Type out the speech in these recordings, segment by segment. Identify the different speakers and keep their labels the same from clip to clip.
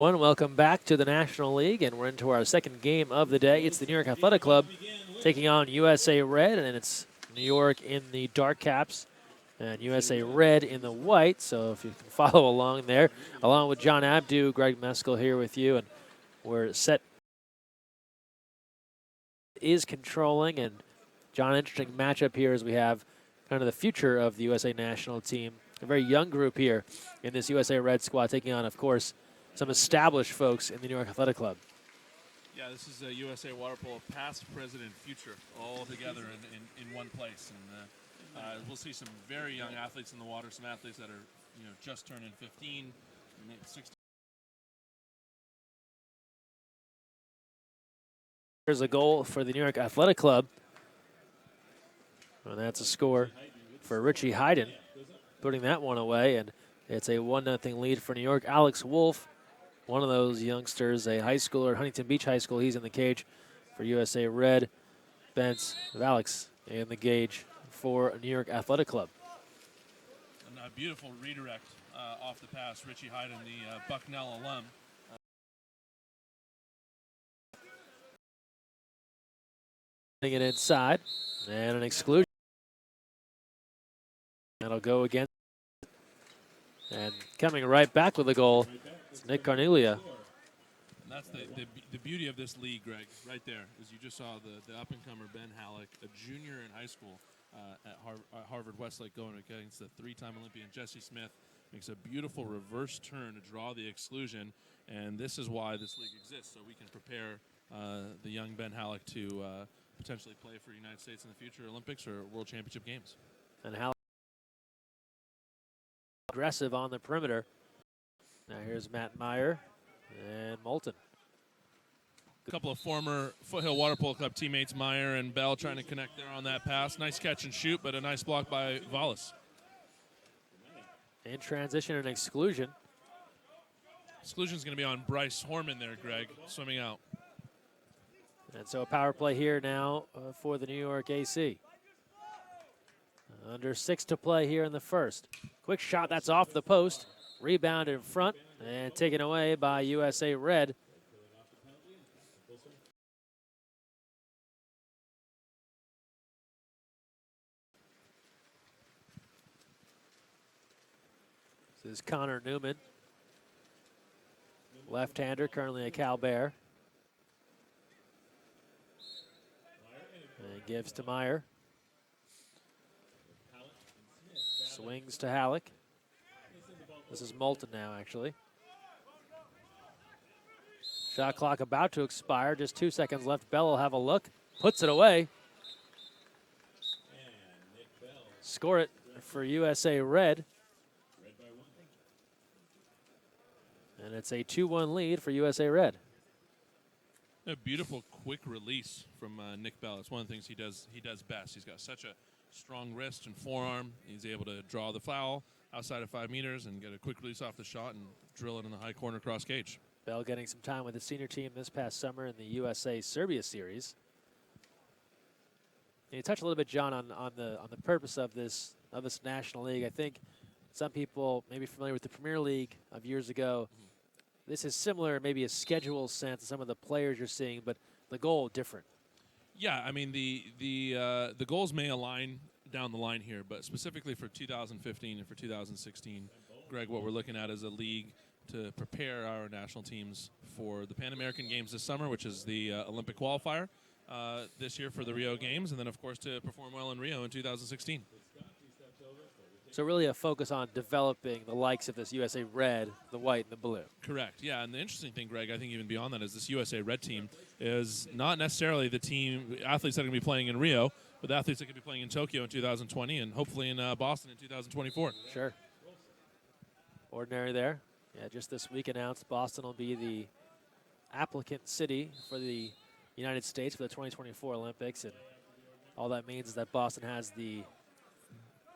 Speaker 1: Welcome back to the National League, and we're into our second game of the day. It's the New York Athletic Club taking on USA Red, and it's New York in the dark caps and USA Red in the white. So if you can follow along there, along with John Abdu, Greg Meskel here with you, and we're set. Is controlling, and John, interesting matchup here as we have kind of the future of the USA national team. A very young group here in this USA Red squad, taking on, of course, some established folks in the New York Athletic Club.
Speaker 2: Yeah, this is a USA water polo past, present, and future all together in one place. And we'll see some very young athletes in the water, some athletes that are just turning 15, 16.
Speaker 1: Here's a goal for the New York Athletic Club. And that's a score for Richie Hayden, putting that one away. And it's a 1-0 lead for New York. Alex Wolf, one of those youngsters, a high schooler at Huntington Beach High School. He's in the cage for USA Red. Bents of Alex in the cage for New York Athletic Club.
Speaker 2: And a beautiful redirect off the pass. Richie Hayden, the Bucknell alum.
Speaker 1: It inside, and an exclusion. That'll go again. And coming right back with a goal, it's Nick Carnelia.
Speaker 2: And that's the beauty of this league, Greg, right there, is you just saw the up-and-comer Ben Halleck, a junior in high school at Harvard Westlake, going against the three-time Olympian Jesse Smith. Makes a beautiful reverse turn to draw the exclusion, and this is why this league exists, so we can prepare the young Ben Halleck to potentially play for the United States in the future Olympics or World Championship games.
Speaker 1: And Halleck aggressive on the perimeter. Now here's Matt Meyer and Moulton.
Speaker 2: A couple of former Foothill Water Polo Club teammates, Meyer and Bell, trying to connect there on that pass. Nice catch and shoot, but a nice block by Vallis.
Speaker 1: In transition and exclusion.
Speaker 2: Exclusion's going to be on Bryce Horman there, Greg, swimming out.
Speaker 1: And so a power play here now for the New York AC. Under 6 to play here in the first. Quick shot, that's off the post. Rebound in front and taken away by USA Red. This is Connor Newman. Left-hander, currently a Cal Bear. And gives to Meyer. Swings to Halleck. This is Moulton now, actually. Shot clock about to expire. Just 2 seconds left. Bell will have a look. Puts it away. Score it for USA Red. And it's a 2-1 lead for USA Red.
Speaker 2: A beautiful quick release from Nick Bell. It's one of the things he does best. He's got such a strong wrist and forearm. He's able to draw the foul outside of 5 meters and get a quick release off the shot and drill it in the high corner cross cage.
Speaker 1: Bell getting some time with the senior team this past summer in the USA Serbia series. And you touched a little bit, John, on the purpose of this National League. I think some people may be familiar with the Premier League of years ago. This is similar, maybe a schedule sense to some of the players you're seeing, but the goal different.
Speaker 2: Yeah, I mean the goals may align down the line here, but specifically for 2015 and for 2016, Greg, what we're looking at is a league to prepare our national teams for the Pan American Games this summer, which is the Olympic qualifier this year for the Rio Games, and then of course to perform well in Rio in 2016.
Speaker 1: So really a focus on developing the likes of this USA Red, the white, and the blue.
Speaker 2: Correct, yeah, and the interesting thing, Greg, I think even beyond that is this USA Red team is not necessarily the team, athletes that are going to be playing in Rio, but the athletes that could be playing in Tokyo in 2020 and hopefully in Boston in 2024.
Speaker 1: Sure. Ordinary there. Yeah, just this week announced Boston will be the applicant city for the United States for the 2024 Olympics, and all that means is that Boston has the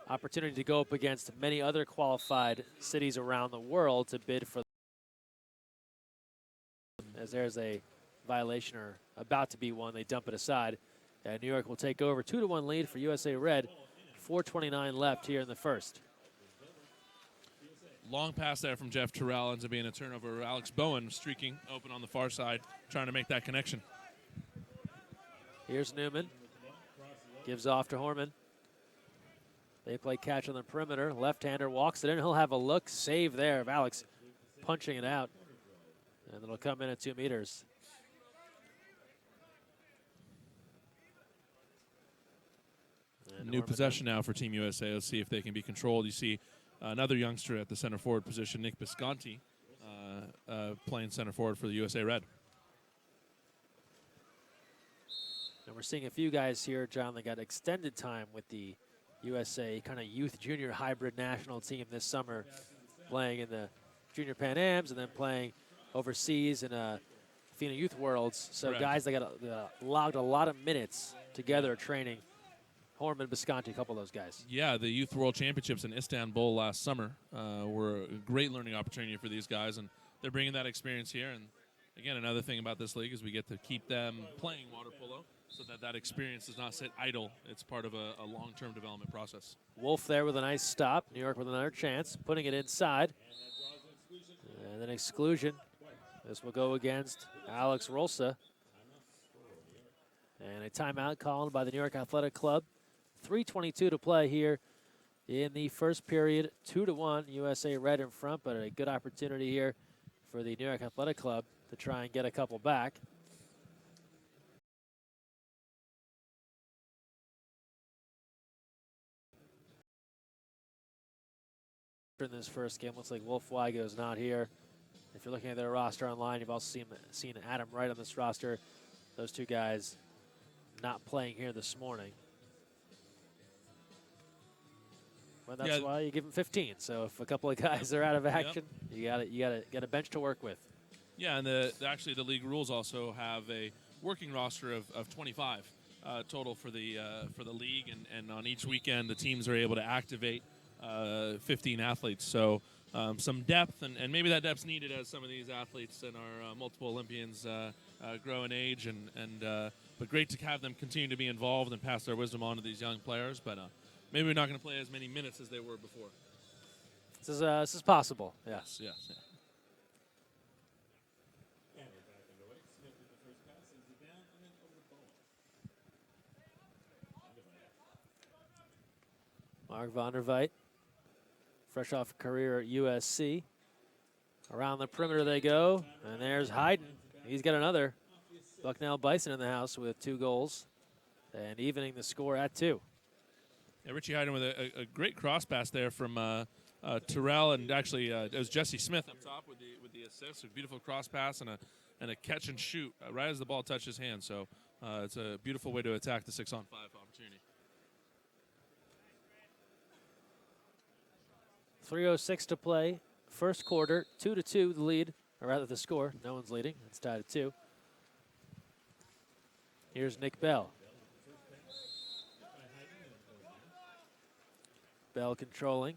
Speaker 1: opportunity to go up against many other qualified cities around the world to bid for, as there's a violation or about to be one, they dump it aside. And New York will take over. 2-1 lead for USA Red. 4:29 left here in the first.
Speaker 2: Long pass there from Jeff Terrell ends up being a turnover. Alex Bowen streaking open on the far side, trying to make that connection.
Speaker 1: Here's Newman. Gives off to Horman. They play catch on the perimeter. Left-hander walks it in. He'll have a look. Save there of Alex punching it out. And it'll come in at 2 meters. And
Speaker 2: New
Speaker 1: Horman
Speaker 2: possession now for Team USA. Let's see if they can be controlled. You see another youngster at the center forward position, Nick Bisconti, playing center forward for the USA Red.
Speaker 1: And we're seeing a few guys here, John, that got extended time with the USA kind of youth junior hybrid national team this summer, playing in the Junior Pan Ams and then playing overseas in FINA Youth Worlds. So
Speaker 2: Correct.
Speaker 1: guys that got logged a lot of minutes together training. Horman, Bisconti, a couple of those guys.
Speaker 2: Yeah, the Youth World Championships in Istanbul last summer were a great learning opportunity for these guys, and they're bringing that experience here. And again, another thing about this league is we get to keep them playing water polo so that experience does not sit idle. It's part of a long-term development process.
Speaker 1: Wolf there with a nice stop. New York with another chance, putting it inside. And then exclusion. This will go against Alex Rolsa. And a timeout called by the New York Athletic Club. 3:22 to play here in the first period. 2-1, USA Red in front, but a good opportunity here for the New York Athletic Club to try and get a couple back. In this first game, looks like Wolf Weigo's not here. If you're looking at their roster online, you've also seen Adam Wright on this roster. Those two guys not playing here this morning. Well, that's why you give them 15. So if a couple of guys are out of action, you got a bench to work with.
Speaker 2: Yeah, and actually the league rules also have a working roster of 25 total for the league, and on each weekend the teams are able to activate 15 athletes. So some depth, and maybe that depth's needed as some of these athletes and our multiple Olympians grow in age, but great to have them continue to be involved and pass their wisdom on to these young players. But maybe we're not going to play as many minutes as they were before.
Speaker 1: This is possible. Yes.
Speaker 2: Yes.
Speaker 1: Mark Vonderveit, fresh off a career at USC. Around the perimeter they go, and there's Hayden. He's got another. Bucknell Bison in the house with 2 goals and evening the score at 2.
Speaker 2: Yeah, Richie Hayden with a great cross pass there from Terrell, and actually it was Jesse Smith up top with the assist. A beautiful cross pass and a catch and shoot right as the ball touched his hand. So it's a beautiful way to attack the 6-on-5 opportunity.
Speaker 1: 3:06 to play. First quarter, 2-2 the lead, or rather the score. No one's leading. It's tied at 2. Here's Nick Bell. Bell controlling.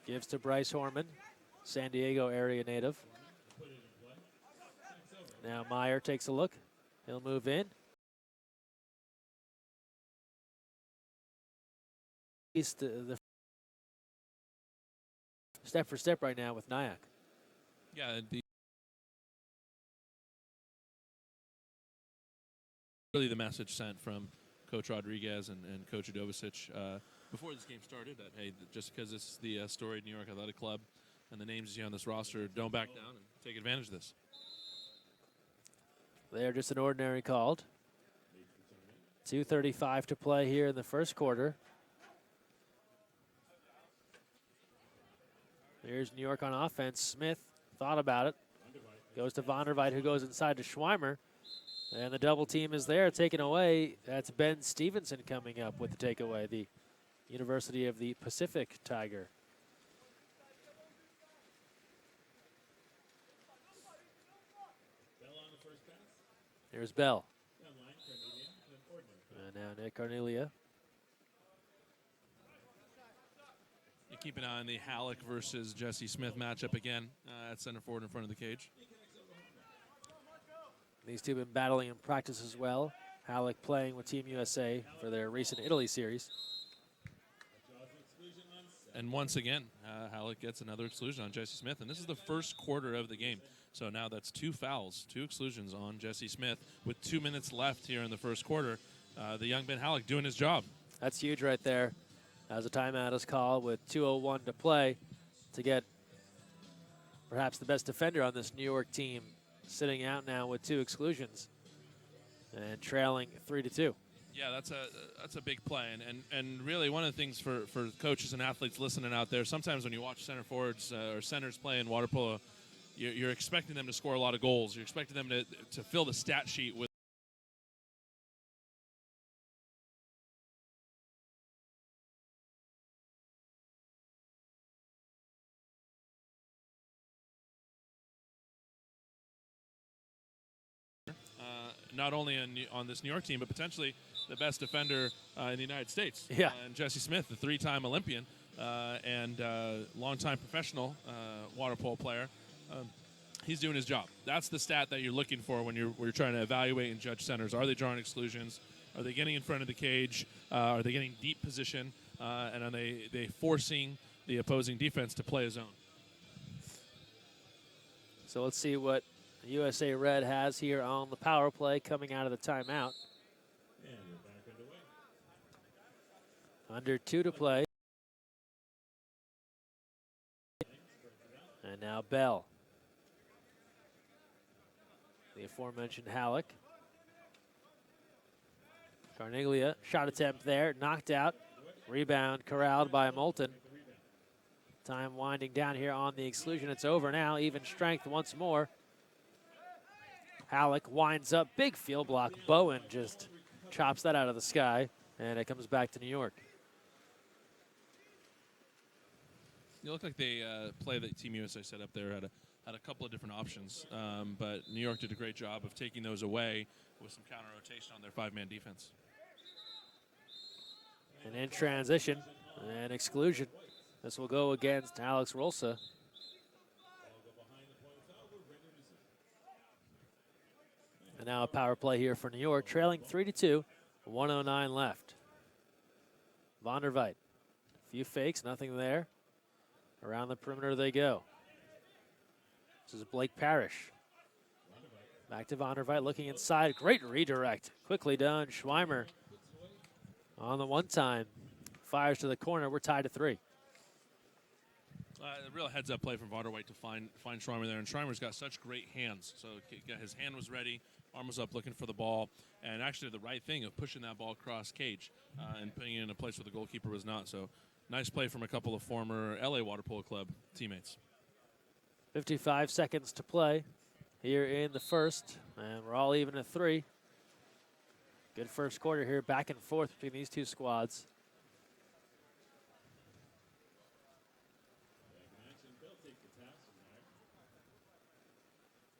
Speaker 1: Gives to Bryce Horman, San Diego area native. Now Meyer takes a look. He'll move in. He's the step for step right now with NYAC.
Speaker 2: Yeah, really the message sent from Coach Rodriguez and Coach Udovicic before this game started that, hey, just because this is the storied New York Athletic Club and the names you see on this roster, don't back down and take advantage of this.
Speaker 1: They're just an ordinary called. 2:35 to play here in the first quarter. Here's New York on offense. Smith thought about it. Goes to Vonderveit, who goes inside to Schweimer. And the double team is there, taken away. That's Ben Stevenson coming up with the takeaway, the University of the Pacific Tiger. Here's Bell. And now Nick Cornelia.
Speaker 2: You keep an eye on the Halleck versus Jesse Smith matchup again at center forward in front of the cage.
Speaker 1: These two have been battling in practice as well. Halleck playing with Team USA for their recent Italy series.
Speaker 2: And once again, Halleck gets another exclusion on Jesse Smith, and this is the first quarter of the game. So now that's 2 fouls, 2 exclusions on Jesse Smith with 2 minutes left here in the first quarter. The young Ben Halleck doing his job.
Speaker 1: That's huge right there. As a timeout is called with 2:01 to play to get perhaps the best defender on this New York team sitting out now with 2 exclusions and trailing 3-2.
Speaker 2: Yeah, that's a big play, and really one of the things for coaches and athletes listening out there, sometimes when you watch center forwards or centers play in water polo, you're expecting them to score a lot of goals. You're expecting them to fill the stat sheet with not only on this New York team, but potentially the best defender in the United States.
Speaker 1: Yeah.
Speaker 2: And Jesse Smith, the 3-time Olympian and longtime professional water polo player, he's doing his job. That's the stat that you're looking for when you're trying to evaluate and judge centers. Are they drawing exclusions? Are they getting in front of the cage? Are they getting deep position? And are they forcing the opposing defense to play a zone?
Speaker 1: So let's see what USA Red has here on the power play coming out of the timeout. Under 2 to play. And now Bell. The aforementioned Halleck. Carniglia, shot attempt there, knocked out. Rebound corralled by Moulton. Time winding down here on the exclusion. It's over now, even strength once more. Halleck winds up, big field block. Bowen just chops that out of the sky, and it comes back to New York.
Speaker 2: You look like they play that Team USA set up there had a couple of different options, but New York did a great job of taking those away with some counter rotation on their 5-man defense.
Speaker 1: And in transition, and exclusion. This will go against Alex Rolsa. And now a power play here for New York, trailing 3-2, 1:09 left. Vonderveit, a few fakes, nothing there. Around the perimeter they go. This is Blake Parrish. Back to Vonderveit, looking inside. Great redirect. Quickly done. Schweimer on the one-time. Fires to the corner. We're tied to 3.
Speaker 2: A real heads-up play from Vonderveit to find Schweimer there. And Schweimer's got such great hands. So his hand was ready, arm was up looking for the ball. And actually the right thing of pushing that ball across cage and putting it in a place where the goalkeeper was not. So nice play from a couple of former LA Water Polo Club teammates.
Speaker 1: 55 seconds to play here in the first, and we're all even at 3. Good first quarter here, back and forth between these two squads.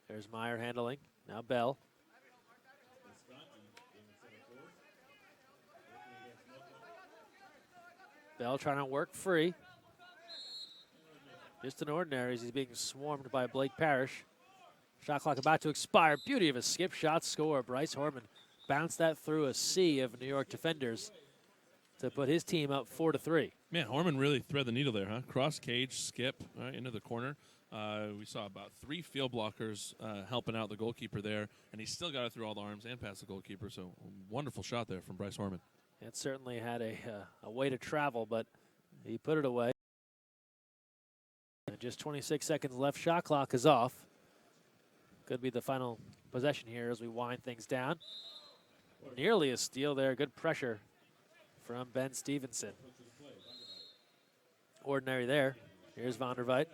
Speaker 1: There's Meyer handling, now Bell. Bell trying to work free. Just an ordinary as he's being swarmed by Blake Parrish. Shot clock about to expire. Beauty of a skip shot score. Bryce Horman bounced that through a sea of New York defenders to put his team up 4-3.
Speaker 2: Man, Horman really thread the needle there, huh? Cross cage, skip right into the corner. We saw about 3 field blockers helping out the goalkeeper there, and he still got it through all the arms and past the goalkeeper. So wonderful shot there from Bryce Horman.
Speaker 1: It certainly had a way to travel, but he put it away. And just 26 seconds left. Shot clock is off. Could be the final possession here as we wind things down. Nearly a steal there. Good pressure from Ben Stevenson. Ordinary there. Here's Vonderveit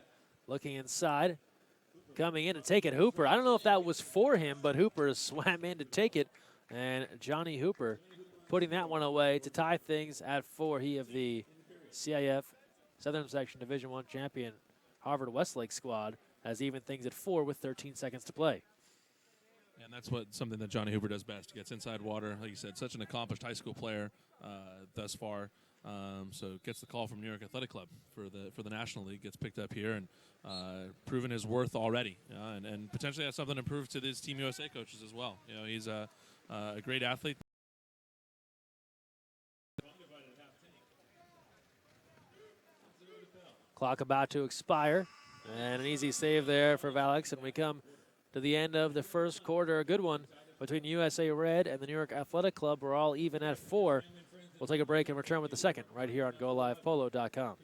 Speaker 1: looking inside. Coming in to take it, Hooper. I don't know if that was for him, but Hooper swam in to take it. And Johnny Hooper putting that one away to tie things at 4. He of the CIF Southern Section Division I champion Harvard Westlake squad has even things at 4 with 13 seconds to play.
Speaker 2: And that's something that Johnny Hooper does best. Gets inside water, like you said, such an accomplished high school player thus far. So gets the call from New York Athletic Club for the National League. Gets picked up here and proven his worth already, and potentially has something to prove to these Team USA coaches as well. You know, he's a great athlete.
Speaker 1: Clock about to expire. And an easy save there for Valix. And we come to the end of the first quarter. A good one between USA Red and the New York Athletic Club. We're all even at 4. We'll take a break and return with the second right here on GoLivePolo.com.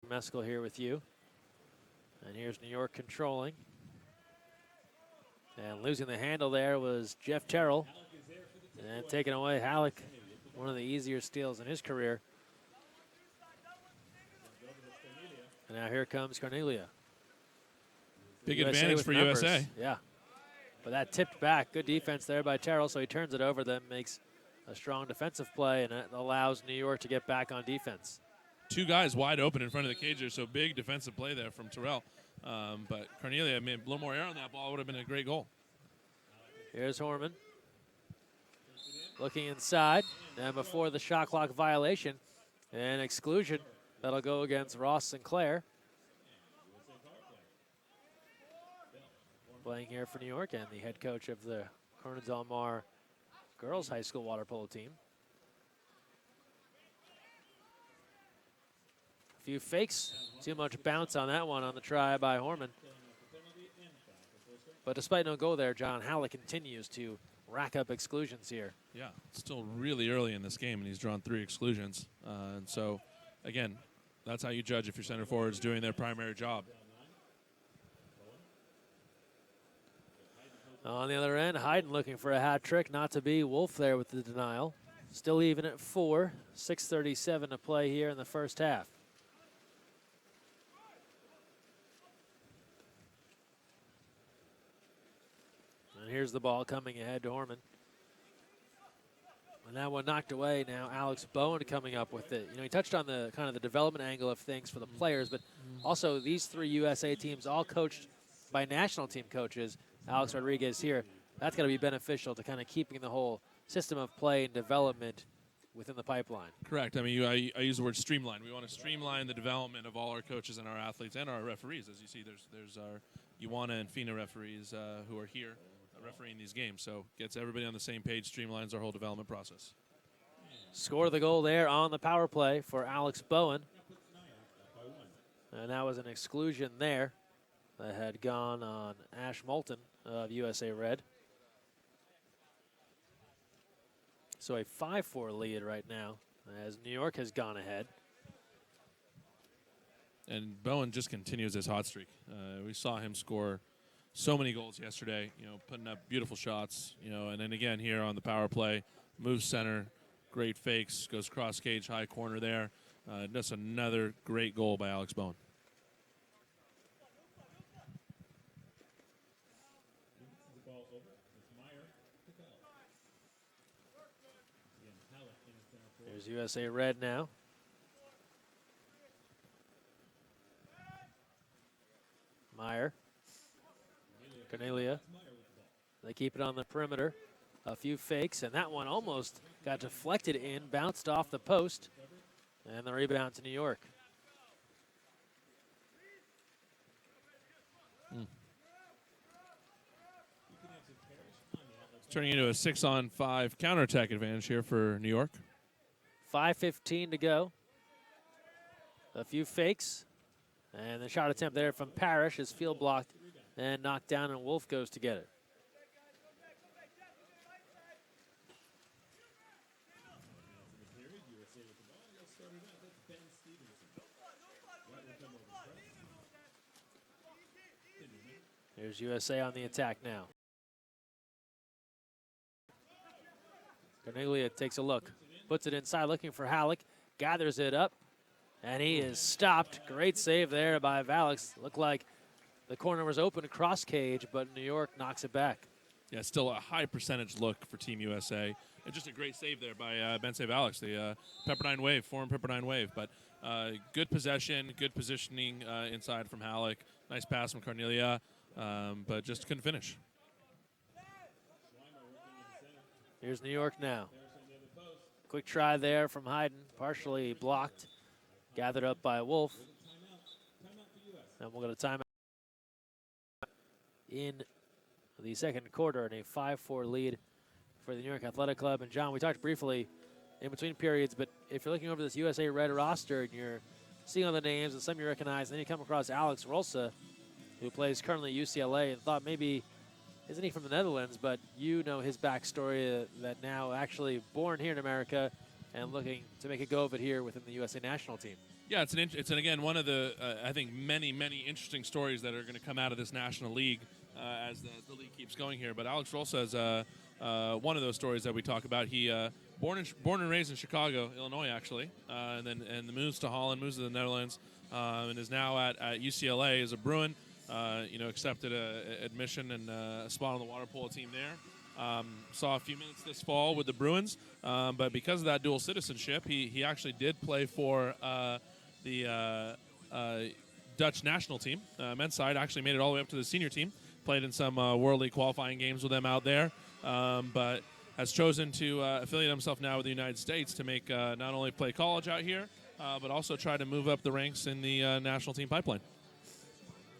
Speaker 1: Meskel here with you. And here's New York controlling. And losing the handle there was Jeff Terrell. And taking away Halleck, one of the easier steals in his career. And now here comes Cornelia.
Speaker 2: Big
Speaker 1: USA
Speaker 2: advantage
Speaker 1: with
Speaker 2: for
Speaker 1: numbers.
Speaker 2: USA.
Speaker 1: Yeah. But that tipped back. Good defense there by Terrell, so he turns it over, then makes a strong defensive play, and it allows New York to get back on defense.
Speaker 2: 2 guys wide open in front of the cage there, so big defensive play there from Terrell. But Cornelia made a little more air on that ball. Would have been a great goal.
Speaker 1: Here's Horman. Looking inside, and before the shot clock violation and exclusion, that'll go against Ross Sinclair. Playing here for New York and the head coach of the Corona Del Mar girls high school water polo team. A few fakes, too much bounce on that one on the try by Horman. But despite no goal there, John Halleck continues to rack up exclusions here.
Speaker 2: Yeah, it's still really early in this game, and he's drawn 3 exclusions. And so, again, that's how you judge if your center forward's doing their primary job.
Speaker 1: On the other end, Hayden looking for a hat trick, not to be. Wolf there with the denial. Still even at 4, 6:37 to play here in the first half. And here's the ball coming ahead to Horman. And that one knocked away. Now Alex Bowen coming up with it. You know, he touched on the kind of the development angle of things for the players, but also these 3 USA teams all coached by national team coaches. Alex Rodriguez here. That's going to be beneficial to kind of keeping the whole system of play and development within the pipeline.
Speaker 2: Correct. I mean, I use the word streamline. We want to streamline the development of all our coaches and our athletes and our referees. As you see, there's our Ioana and FINA referees who are here refereeing these games. So gets everybody on the same page, streamlines our whole development process.
Speaker 1: Score the goal there on the power play for Alex Bowen. And that was an exclusion there that had gone on Ash Moulton of USA Red. So a 5-4 lead right now as New York has gone ahead.
Speaker 2: And Bowen just continues his hot streak. We saw him score so many goals yesterday, you know, putting up beautiful shots, you know, and then again here on the power play, moves center, great fakes, goes cross cage, high corner there. Just another great goal by Alex Bowen.
Speaker 1: There's USA Red now. Meyer. Cornelia. They keep it on the perimeter. A few fakes, and that one almost got deflected in, bounced off the post, and the rebound to New York.
Speaker 2: It's turning into a 6-on-5 counterattack advantage here for New York.
Speaker 1: 5:15 to go. A few fakes, and the shot attempt there from Parrish is field blocked and knocked down, and Wolf goes to get it. Here's USA on the attack now. Cornelia takes a look, puts it inside, looking for Halleck, gathers it up, and he is stopped. Great save there by Valix. Looked like the corner was open across cage, but New York knocks it back.
Speaker 2: Yeah, still a high percentage look for Team USA. And just a great save there by Ben Valix, the Pepperdine Wave, former Pepperdine Wave. But good possession, good positioning inside from Halleck. Nice pass from Cornelia, but just couldn't finish.
Speaker 1: Here's New York now. Quick try there from Hayden, partially blocked. Gathered up by Wolf. And we'll go to timeout in the second quarter and a 5-4 lead for the New York Athletic Club. And John, we talked briefly in between periods, but if you're looking over this USA Red roster and you're seeing all the names and some you recognize, and then you come across Alex Rolsa, who plays currently at UCLA, and thought maybe, isn't he from the Netherlands, but you know his backstory that now actually born here in America and looking to make a go of it here within the USA national team.
Speaker 2: Yeah, it's again one of the I think many interesting stories that are going to come out of this national league as the league keeps going here. But Alex Rolsa is one of those stories that we talk about. He born and raised in Chicago, Illinois, actually, and then moves to Holland, moves to the Netherlands, and is now at UCLA as a Bruin. Accepted admission and a spot on the water polo team there. Saw a few minutes this fall with the Bruins, but because of that dual citizenship, he actually did play for the Dutch national team. Men's side actually made it all the way up to the senior team. Played in some World League qualifying games with them out there, but has chosen to affiliate himself now with the United States to make not only play college out here, but also try to move up the ranks in the national team pipeline.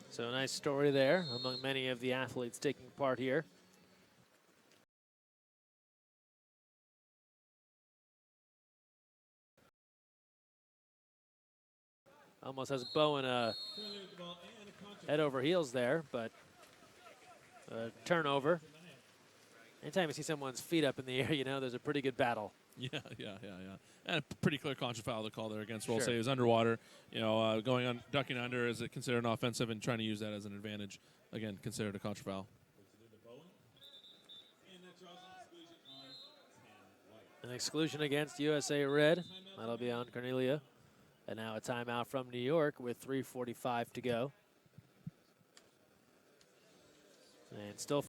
Speaker 1: So a nice story there among many of the athletes taking part here. Almost has Bowen head over heels there, but turnover. Anytime you see someone's feet up in the air, you know there's a pretty good battle.
Speaker 2: Yeah. And a pretty clear conscious foul to call there against Rolsa.
Speaker 1: Sure.
Speaker 2: He was underwater, ducking under is considered an offensive and trying to use that as an advantage. Again, considered a conscious foul.
Speaker 1: An exclusion against USA Red. That'll be on Cornelia. And now a timeout from New York with 3:45 to go. And still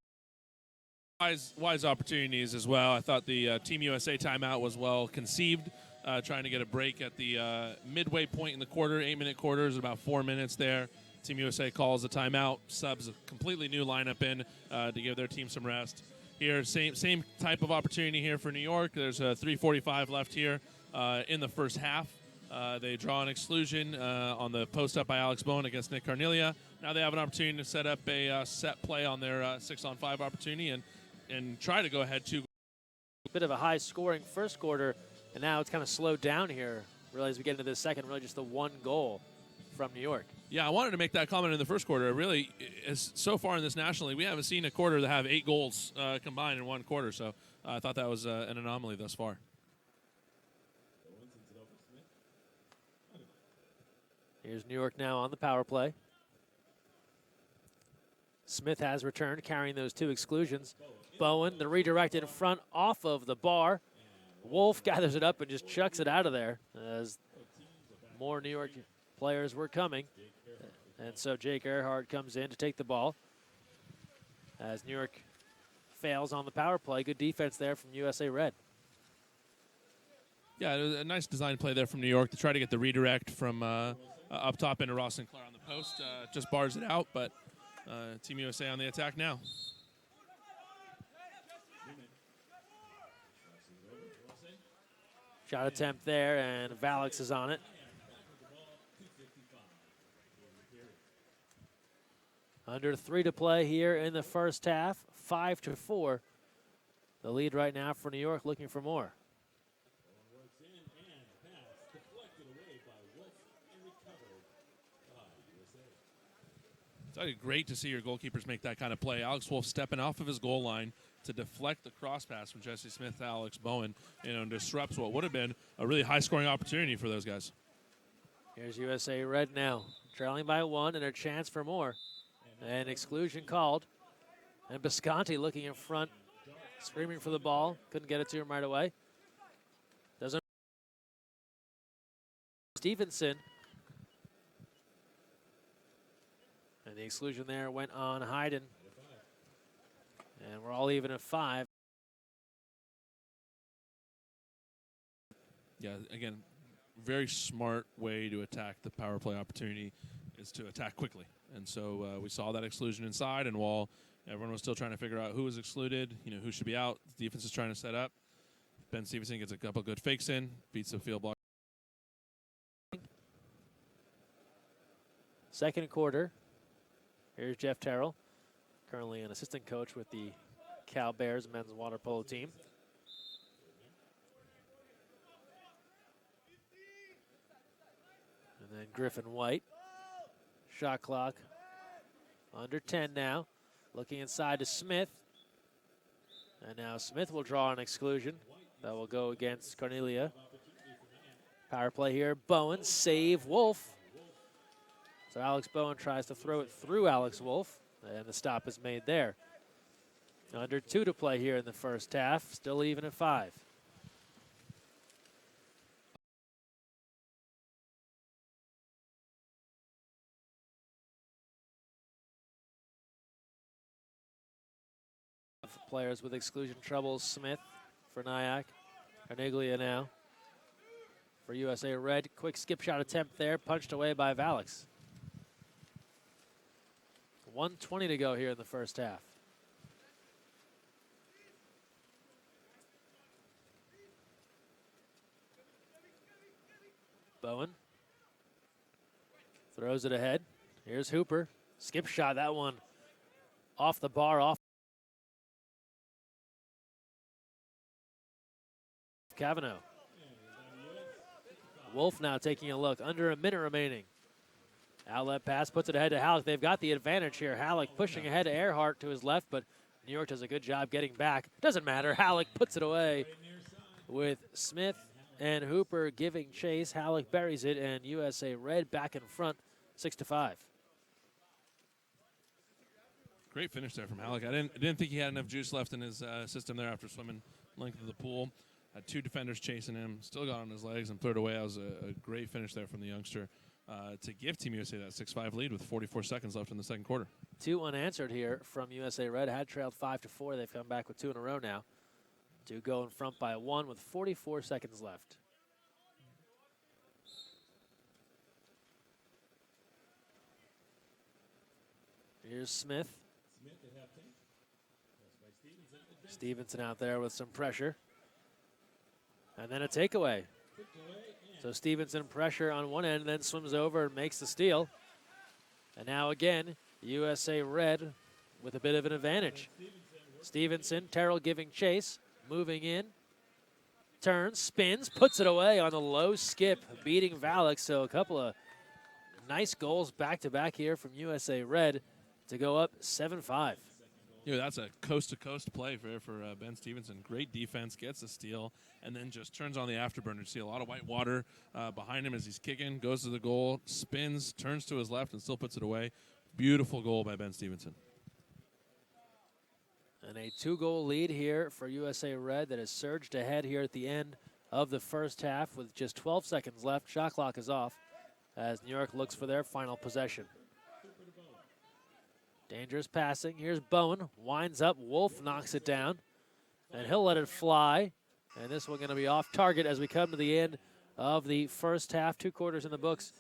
Speaker 2: Wise opportunities as well. I thought the Team USA timeout was well conceived, trying to get a break at the midway point in the quarter, 8-minute quarters, about 4 minutes there. Team USA calls a timeout, subs a completely new lineup in to give their team some rest. Here, same type of opportunity here for New York. There's 3:45 left here in the first half. They draw an exclusion on the post up by Alex Bowen against Nick Cornelia. Now they have an opportunity to set up a set play on their 6-on-5 opportunity and try to go ahead to.
Speaker 1: Bit of a high-scoring first quarter, and now it's kind of slowed down here. Really, as we get into this second, really just the one goal from New York.
Speaker 2: Yeah, I wanted to make that comment in the first quarter. Really, so far in this National League, we haven't seen a quarter that have 8 goals combined in one quarter. So I thought that was an anomaly thus far.
Speaker 1: Here's New York now on the power play. Smith has returned, carrying those 2 exclusions. Bowen, the redirect in front off of the bar. Wolf gathers it up and just chucks it out of there as more New York players were coming. And so Jake Earhart comes in to take the ball as New York fails on the power play. Good defense there from USA Red.
Speaker 2: Yeah, it was a nice design play there from New York to try to get the redirect from up top into Ross Sinclair on the post. Just bars it out, but Team USA on the attack now.
Speaker 1: Shot attempt there, and Valix is on it. Under 3 to play here in the first half, 5-4. The lead right now for New York, looking for more.
Speaker 2: It's great to see your goalkeepers make that kind of play. Alex Wolf stepping off of his goal line to deflect the cross pass from Jesse Smith to Alex Bowen, and disrupts what would have been a really high-scoring opportunity for those guys.
Speaker 1: Here's USA Red now, trailing by 1 and a chance for more. And exclusion called. And Bisconti looking in front, screaming for the ball. Couldn't get it to him right away. Doesn't. Stevenson. And the exclusion there went on Hayden. And we're all even at 5.
Speaker 2: Yeah, again, very smart way to attack the power play opportunity is to attack quickly. And so we saw that exclusion inside, and while everyone was still trying to figure out who was excluded, who should be out, the defense is trying to set up. Ben Stevenson gets a couple good fakes in, beats the field block.
Speaker 1: Second quarter. Here's Jeff Terrell, currently an assistant coach with the Cal Bears men's water polo team. And then Griffin White. Shot clock under 10 now. Looking inside to Smith. And now Smith will draw an exclusion. That will go against Cornelia. Power play here. Bowen, save Wolf. So Alex Bowen tries to throw it through Alex Wolf. And the stop is made there. Under 2 to play here in the first half. Still even at 5. Players with exclusion troubles. Smith for NYAC. Carneglia now for USA Red. Quick skip shot attempt there. Punched away by Valix. 1:20 to go here in the first half. Bowen throws it ahead. Here's Hooper. Skip shot. That one off the bar, off Cavanaugh. Wolf now taking a look. Under a minute remaining. Outlet pass puts it ahead to Halleck. They've got the advantage here. Halleck pushing ahead to Earhart to his left, but New York does a good job getting back. Doesn't matter. Halleck puts it away with Smith and Hooper giving chase. Halleck buries it, and USA Red back in front, 6-5.
Speaker 2: Great finish there from Halleck. I didn't think he had enough juice left in his system there after swimming length of the pool. Had 2 defenders chasing him, still got on his legs and threw it away. That was a great finish there from the youngster to give Team USA that 6-5 lead with 44 seconds left in the second quarter.
Speaker 1: 2 unanswered here from USA Red. Had trailed 5-4. They've come back with 2 in a row now to go in front by 1 with 44 seconds left. Here's Smith. Stevenson out there with some pressure. And then a takeaway. So Stevenson pressure on one end, then swims over and makes the steal. And now again, USA Red with a bit of an advantage. Stevenson, Terrell giving chase, moving in. Turns, spins, puts it away on the low skip, beating Valix. So a couple of nice goals back-to-back here from USA Red to go up 7-5.
Speaker 2: That's a coast-to-coast play for Ben Stevenson. Great defense, gets the steal, and then just turns on the afterburner. See a lot of white water behind him as he's kicking, goes to the goal, spins, turns to his left, and still puts it away. Beautiful goal by Ben Stevenson.
Speaker 1: And a 2-goal lead here for USA Red that has surged ahead here at the end of the first half with just 12 seconds left. Shot clock is off as New York looks for their final possession. Dangerous passing. Here's Bowen. Winds up. Wolf knocks it down. And he'll let it fly. And this one going to be off target as we come to the end of the first half. 2 quarters in the books.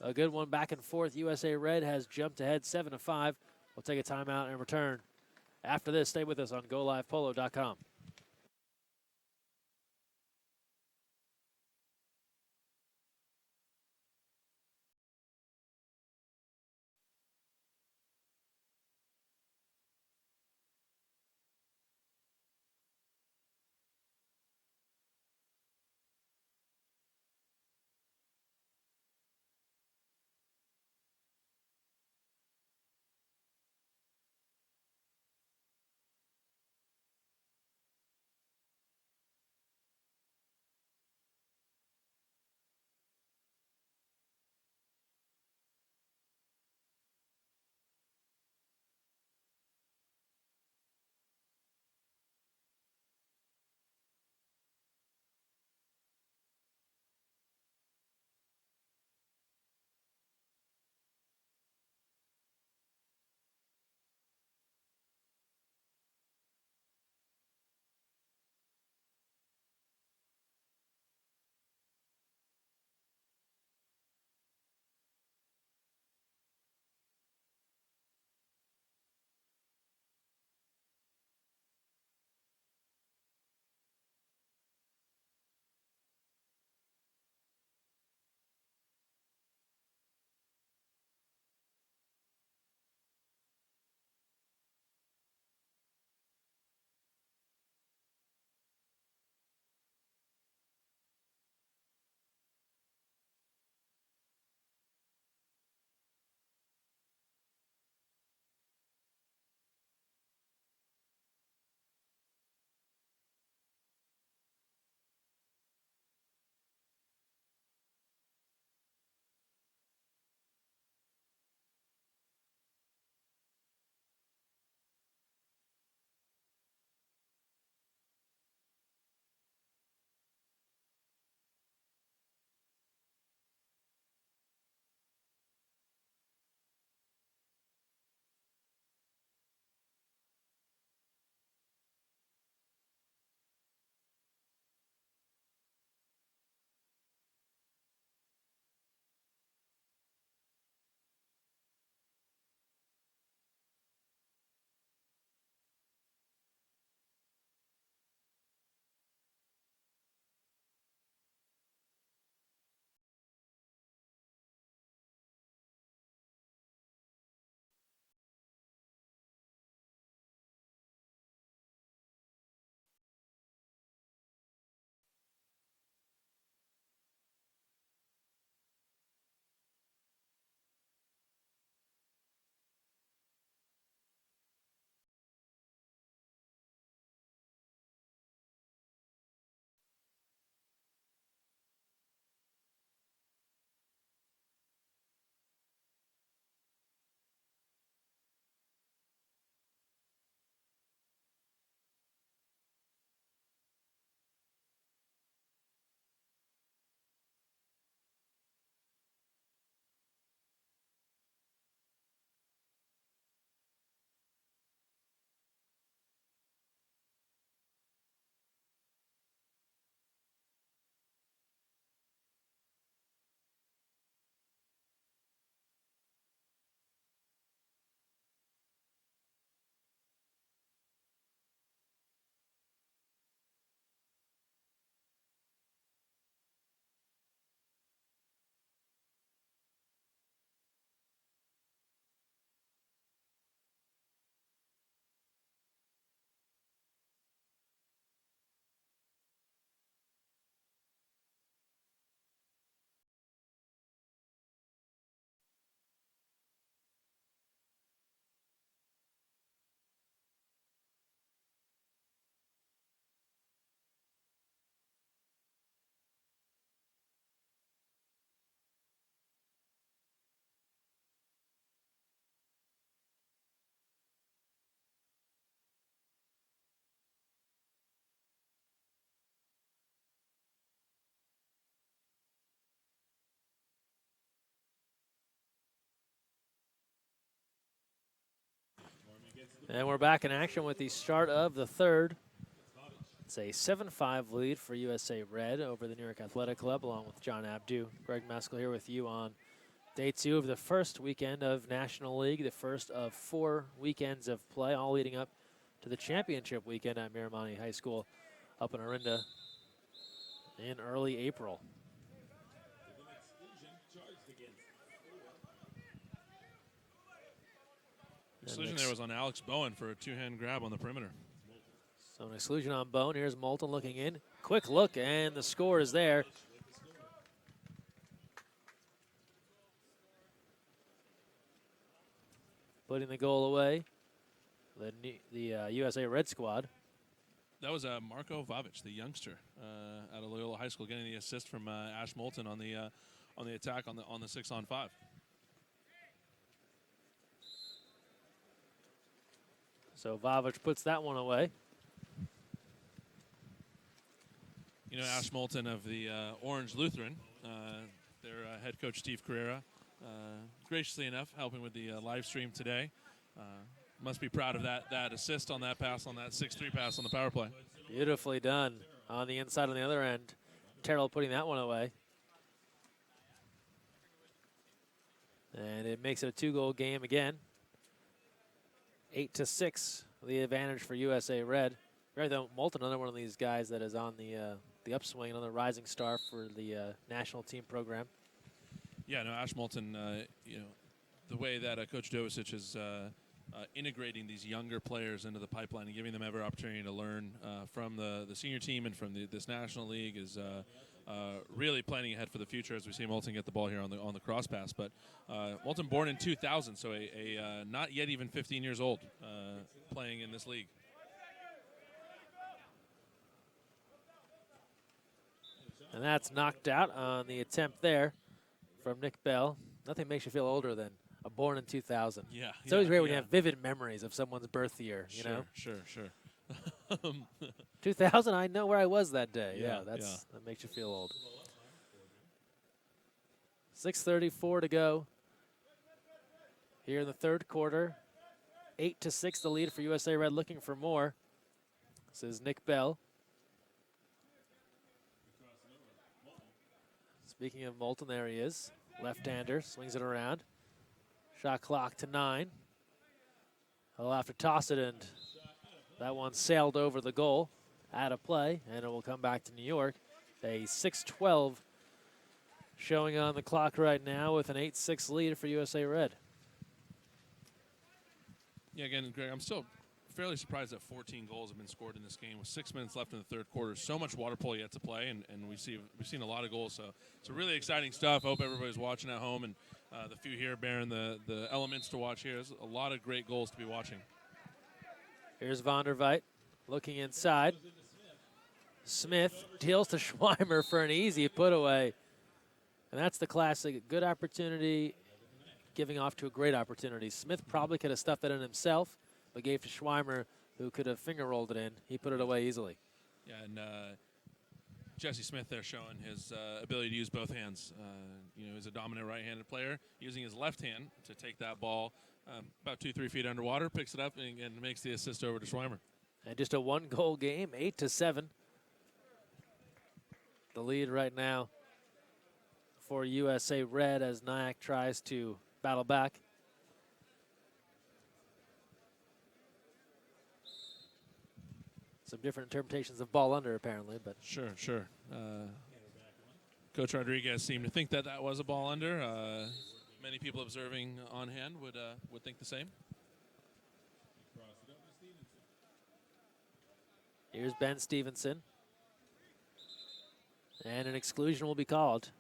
Speaker 1: A good one back and forth. USA Red has jumped ahead 7-5. We'll take a timeout and return. After this, stay with us on GoLivePolo.com. And we're back in action with the start of the third. It's a 7-5 lead for USA Red over the New York Athletic Club, along with John Abdu. Greg Meskel here with you on day 2 of the first weekend of National League, the first of 4 weekends of play, all leading up to the championship weekend at Miramani High School up in Orinda in early April.
Speaker 2: Exclusion there was on Alex Bowen for a 2-hand grab on the perimeter.
Speaker 1: So an exclusion on Bone. Here's Moulton looking in. Quick look, and the score is there. Putting the goal away, the USA Red squad.
Speaker 2: That was Marco Vavic, the youngster out of Loyola High School, getting the assist from Ash Moulton on the attack on the 6-on-5.
Speaker 1: So Vavic puts that one away.
Speaker 2: You know, Ash Moulton of the Orange Lutheran, their head coach Steve Carrera, graciously enough helping with the live stream today. Must be proud of that assist on that pass, on that 6-3 pass on the power play.
Speaker 1: Beautifully done on the inside on the other end. Terrell putting that one away. And it makes it a 2-goal game again. 8-6, the advantage for USA Red. Right, though, Moulton, another one of these guys that is on the upswing, another rising star for the national team program.
Speaker 2: Yeah, no, Ash Moulton, you know, the way that Coach Dovicic is integrating these younger players into the pipeline and giving them every opportunity to learn from the senior team and from this National League is really planning ahead for the future as we see Moulton get the ball here on the cross pass. But Moulton born in 2000, so a not yet even 15 years old playing in this league.
Speaker 1: And that's knocked out on the attempt there from Nick Bell. Nothing makes you feel older than a born in 2000.
Speaker 2: Yeah.
Speaker 1: It's always great when you have vivid memories of someone's birth year, you know?
Speaker 2: Sure.
Speaker 1: 2000, I know where I was that day.
Speaker 2: Yeah,
Speaker 1: That makes you feel old. 6:34 to go here in the third quarter. 8-6 the lead for USA Red, looking for more. This is Nick Bell. Speaking of Moulton, there he is. Left-hander, swings it around. Shot clock to 9. He'll have to toss it, and that one sailed over the goal. Out of play, and it will come back to New York. A 6:12 showing on the clock right now with an 8-6 lead for USA Red.
Speaker 2: Yeah, again, Greg, I'm still fairly surprised that 14 goals have been scored in this game with 6 minutes left in the third quarter. So much water polo yet to play, and we've seen a lot of goals. So it's really exciting stuff. Hope everybody's watching at home, and the few here bearing the elements to watch here. There's a lot of great goals to be watching.
Speaker 1: Here's Vonderveit looking inside. Smith deals to Schweimer for an easy put away. And that's the classic good opportunity giving off to a great opportunity. Smith probably could have stuffed it in himself, but gave to Schweimer, who could have finger rolled it in. He put it away easily.
Speaker 2: Yeah, and Jesse Smith there showing his ability to use both hands. You know, he's a dominant right-handed player, using his left hand to take that ball about 2-3 feet underwater, picks it up, and makes the assist over to Schweimer.
Speaker 1: And just a 1-goal game, 8-7. The lead right now for USA Red as NYAC tries to battle back. Some different interpretations of ball under, apparently, but
Speaker 2: Sure. Coach Rodriguez seemed to think that was a ball under. Many people observing on hand would think the same.
Speaker 1: here's Ben Stevenson. And an exclusion will be called.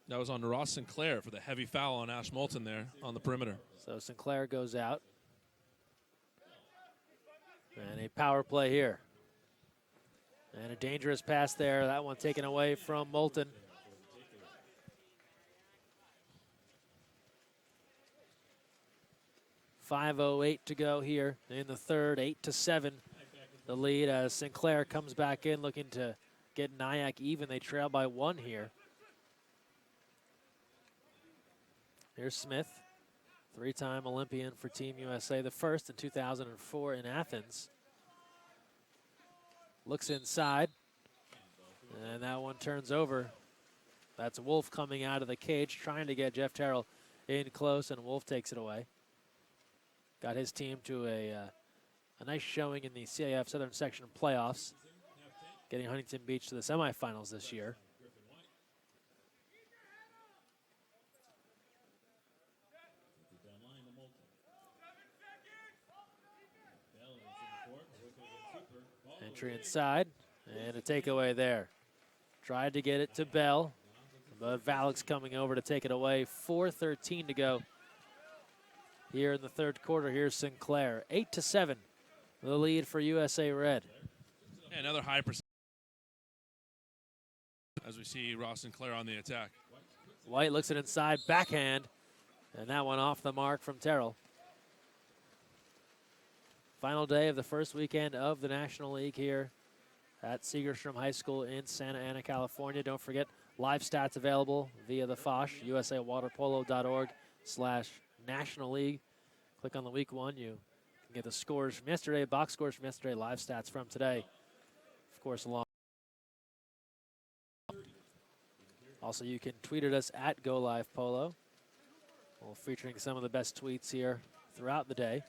Speaker 2: That was on Ross Sinclair for the heavy foul on Ash Moulton there on the perimeter.
Speaker 1: So Sinclair goes out. And a power play here. And a dangerous pass there. That one taken away from Moulton. .508 to go here in the third. 8-7 the lead as Sinclair comes back in looking to get NYAC even. They trail by 1 here. Here's Smith, 3-time Olympian for Team USA, the first in 2004 in Athens. Looks inside. And that one turns over. That's Wolf coming out of the cage, trying to get Jeff Terrell in close, and Wolf takes it away. Got his team to a nice showing in the CIF Southern Section playoffs, getting Huntington Beach to the semifinals this year. Entry inside, and a takeaway there. Tried to get it to Bell, but Valek's coming over to take it away. 4:13 to go here in the third quarter. Here's Sinclair. 8-7, the lead for USA Red.
Speaker 2: Yeah, another high percent as we see Ross Sinclair on the attack.
Speaker 1: White looks it inside, backhand, and that one off the mark from Terrell. Final day of the first weekend of the National League here at Segerstrom High School in Santa Ana, California. Don't forget, live stats available via the FOSH, usawaterpolo.org/National League. Click on the week one. You can get the scores from yesterday, box scores from yesterday, live stats from today. Of course, along. Also, you can tweet at us at GoLivePolo. We're featuring some of the best tweets here throughout the day.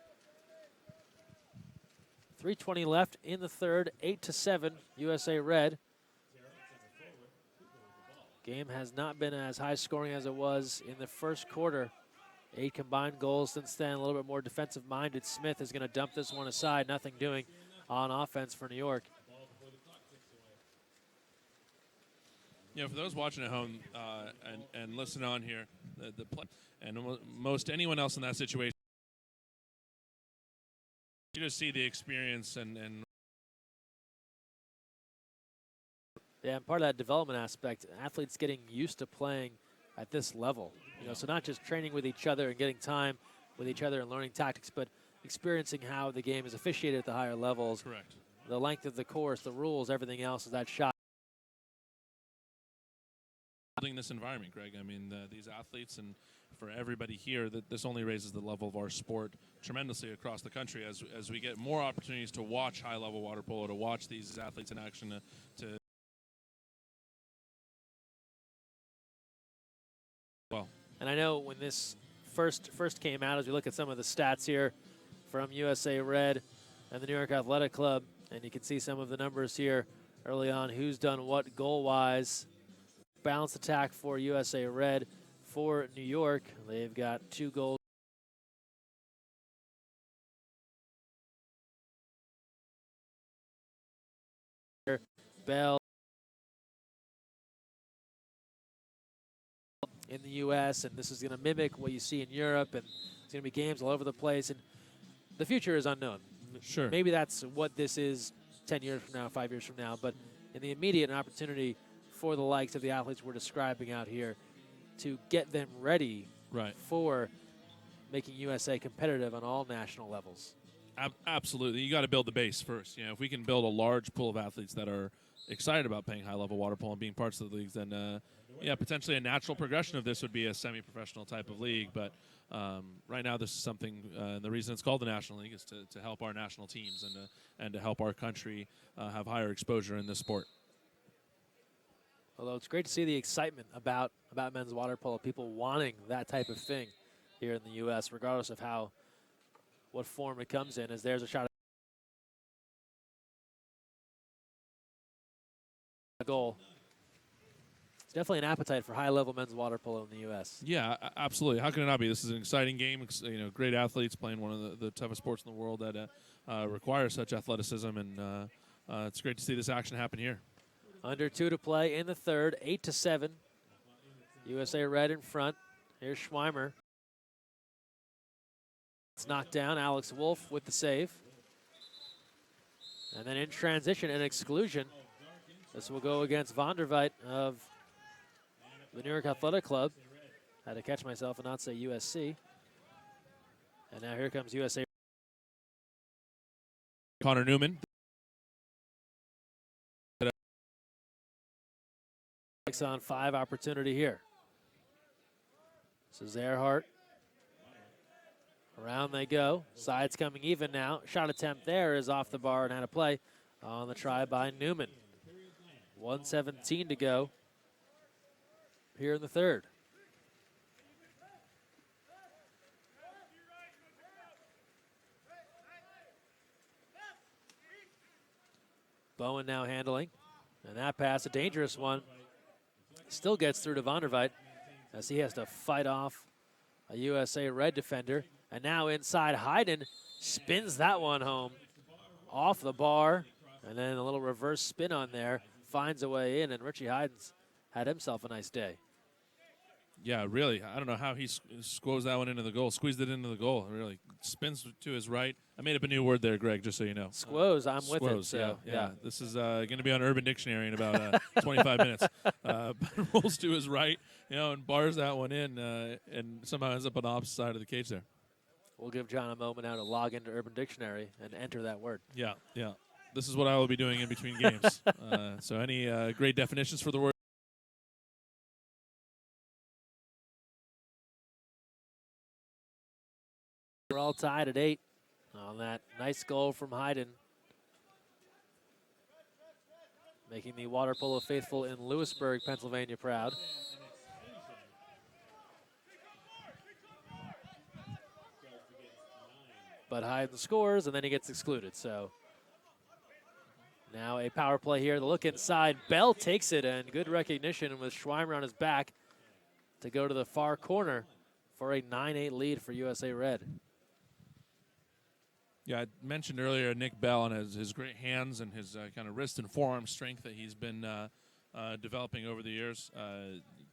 Speaker 1: 3:20 left in the third, 8-7, USA Red. Game has not been as high scoring as it was in the first quarter. 8 combined goals since then, a little bit more defensive minded. Smith is going to dump this one aside, nothing doing on offense for New York.
Speaker 2: You know, for those watching at home and listening on here, the play, and most anyone else in that situation, you just see the experience and
Speaker 1: yeah, and part of that development aspect, athletes getting used to playing at this level. You know, so not just training with each other and getting time with each other and learning tactics, but experiencing how the game is officiated at the higher levels.
Speaker 2: Correct.
Speaker 1: The length of the course, the rules, everything else is that shot.
Speaker 2: Building this environment, Greg. I mean, these athletes and for everybody here, that this only raises the level of our sport tremendously across the country as we get more opportunities to watch high-level water polo, to watch these athletes in action, to well.
Speaker 1: And I know when this first came out, as we look at some of the stats here from USA Red and the New York Athletic Club, and you can see some of the numbers here early on, who's done what goal-wise. Balanced attack for USA Red. For New York, they've got 2 goals. Bell in the U.S., and this is going to mimic what you see in Europe, and it's going to be games all over the place, and the future is unknown.
Speaker 2: Sure.
Speaker 1: Maybe that's what this is 10 years from now, 5 years from now, but in the immediate, an opportunity for the likes of the athletes we're describing out here to get them ready for making USA competitive on all national levels.
Speaker 2: Absolutely. You got to build the base first. You know, if we can build a large pool of athletes that are excited about playing high-level water polo and being parts of the leagues, then, yeah, potentially a natural progression of this would be a semi-professional type of league. But right now this is something, the reason it's called the National League is to help our national teams and to help our country have higher exposure in this sport.
Speaker 1: Although it's great to see the excitement about men's water polo, people wanting that type of thing here in the U.S., regardless of what form it comes in, as there's a shot at goal. It's definitely an appetite for high-level men's water polo in the U.S.
Speaker 2: Yeah, absolutely. How can it not be? This is an exciting game. You know, great athletes playing one of the toughest sports in the world that requires such athleticism, and it's great to see this action happen here.
Speaker 1: Under 2 to play in the third, 8-7. USA Red in front. Here's Schweimer. It's knocked down. Alex Wolf with the save. And then in transition, an exclusion. This will go against Vonderveit of the New York Athletic Club. Had to catch myself and not say USC. And now here comes USA.
Speaker 2: Connor Newman.
Speaker 1: 6-on-5 opportunity here. This is Earhart. Around they go. Sides coming even now. Shot attempt there is off the bar and out of play on the try by Newman. 1:17 to go here in the third. Bowen now handling. And that pass, a dangerous one. Still gets through to Vonderveit as he has to fight off a USA Red defender. And now inside, Hayden spins that one home off the bar. And then a little reverse spin on there. Finds a way in, and Richie Hayden's had himself a nice day.
Speaker 2: Yeah, really. I don't know how he squeezed that one into the goal. Squeezed it into the goal. Really spins to his right. I made up a new word there, Greg, just so you know.
Speaker 1: Squoze, I'm with it. So,
Speaker 2: yeah. This is going to be on Urban Dictionary in about 25 minutes. But rolls to his right, and bars that one in, and somehow ends up on the opposite side of the cage there.
Speaker 1: We'll give John a moment now to log into Urban Dictionary and enter that word.
Speaker 2: Yeah. This is what I will be doing in between games. So any great definitions for the word?
Speaker 1: We're all tied at 8 on that nice goal from Hayden, making the water polo faithful in Lewisburg, Pennsylvania proud. But Hayden scores, and then he gets excluded. So now a power play here. The look inside. Bell takes it, and good recognition with Schweimer on his back to go to the far corner for a 9-8 lead for USA Red.
Speaker 2: Yeah, I mentioned earlier Nick Bell and his great hands and his kind of wrist and forearm strength that he's been developing over the years.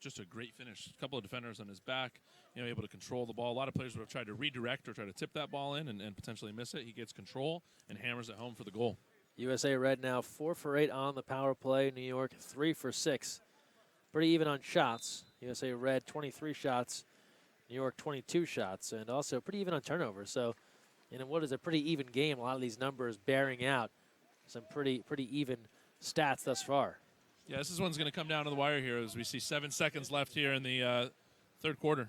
Speaker 2: Just a great finish. A couple of defenders on his back, able to control the ball. A lot of players would have tried to redirect or try to tip that ball in and potentially miss it. He gets control and hammers it home for the goal.
Speaker 1: USA Red now 4 for 8 on the power play. New York 3 for 6. Pretty even on shots. USA Red 23 shots. New York 22 shots. And also pretty even on turnovers. So in what is a pretty even game, a lot of these numbers bearing out some pretty even stats thus far.
Speaker 2: Yeah, this one's going to come down to the wire here as we see 7 seconds left here in the third quarter.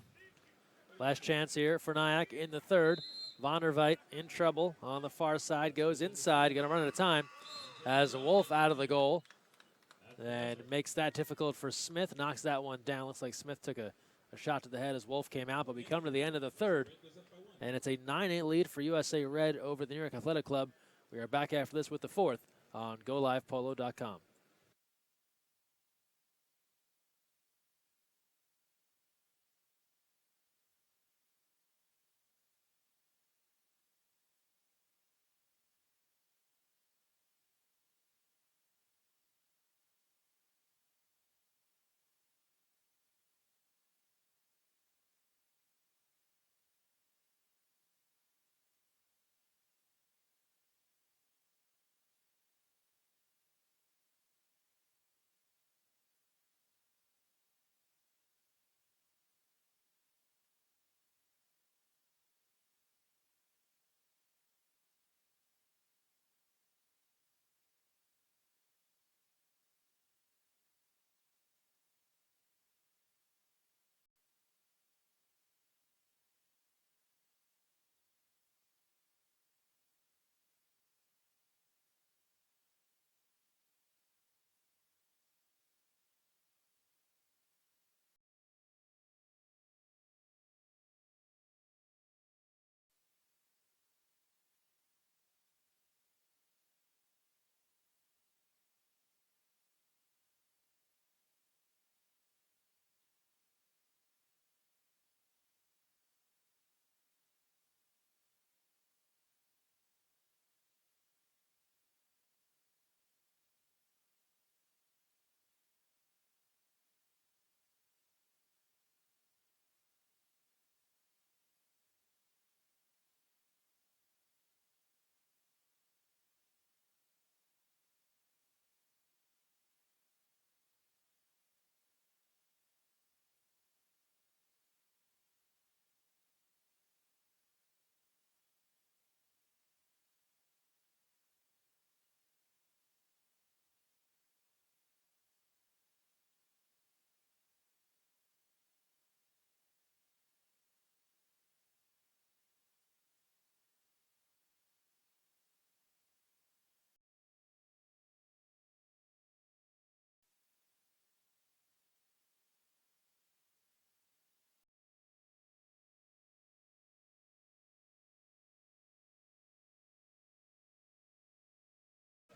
Speaker 1: Last chance here for NYAC in the third. Vonderveit in trouble on the far side, goes inside, going to run out of time as Wolf out of the goal. And makes that difficult for Smith, knocks that one down. Looks like Smith took a shot to the head as Wolf came out, but we come to the end of the third. And it's a 9-8 lead for USA Red over the New York Athletic Club. We are back after this with the fourth on GoLivePolo.com.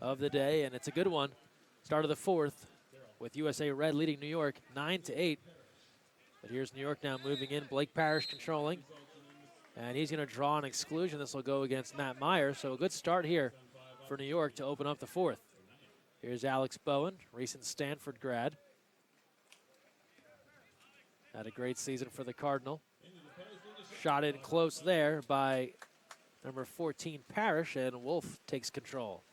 Speaker 1: of the day, and it's a good one. Start of the fourth with USA Red leading New York 9-8. But here's New York now moving in. Blake Parrish controlling. And he's going to draw an exclusion. This will go against Matt Meyer. So a good start here for New York to open up the fourth. Here's Alex Bowen, recent Stanford grad. Had a great season for the Cardinal. Shot in close there by number 14, Parrish, and Wolf takes control.